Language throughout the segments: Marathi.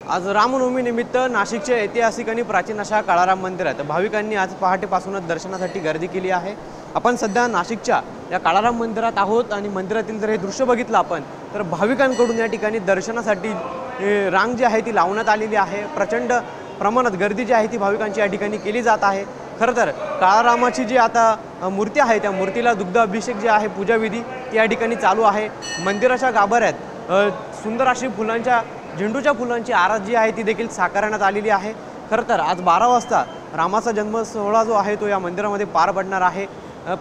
आज रामनवमी निमित्त नाशिकचे ऐतिहासिक आणि प्राचीन अशा काळाराम मंदिरात भाविकांनी आज पहाटेपासूनच दर्शनासाठी गर्दी केली आहे। आपण सध्या नाशिकच्या या काळाराम मंदिरात आहोत आणि मंदिरातील जर हे दृश्य बघितलं आपण तर भाविकांकडून या ठिकाणी दर्शनासाठी रांग जी आहे ती लावण्यात आलेली आहे। प्रचंड प्रमाणात गर्दी जी आहे ती भाविकांची या ठिकाणी केली जात आहे। खरं तर काळारामाची जी आता मूर्ती आहे त्या मूर्तीला दुग्ध अभिषेक जे आहे पूजाविधी ती या ठिकाणी चालू आहे। मंदिराच्या गाभाऱ्यात सुंदर अशी फुलांच्या झेंडूच्या फुलांची आरास जी आहे ती देखील साकारण्यात आलेली आहे। खरं तर आज 12 वाजता रामाचा जन्म सोहळा जो आहे तो या मंदिरामध्ये पार पडणार आहे।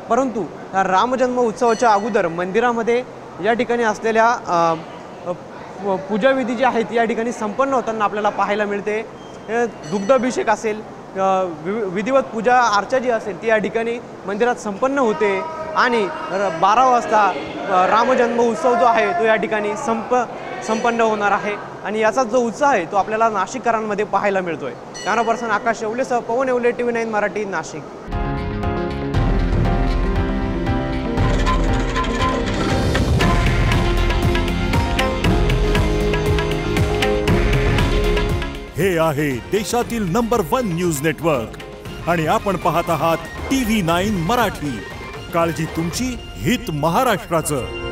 परंतु रामजन्म उत्सवाच्या अगोदर मंदिरामध्ये या ठिकाणी असलेल्या पूजाविधी जी आहे ती या ठिकाणी संपन्न होताना आपल्याला पाहायला मिळते। दुग्धाभिषेक असेल, विधिवत पूजा अर्चा जी असेल ती या ठिकाणी मंदिरात संपन्न होते आणि 12 वाजता रामजन्म उत्सव जो आहे तो या ठिकाणी संपन्न होणार आहे आणि याचा जो उत्साह आहे तो आपल्याला नाशिककरांमध्ये पाहायला मिळतोय। कॅमेरा पर्सन आकाश शेवलेसह पवन येवले, TV9 मराठी, नाशिक। हे आहे देशातील नंबर 1 न्यूज नेटवर्क आणि आपण पाहत आहात TV9 मराठी। काळजी तुमची, हित महाराष्ट्राचं।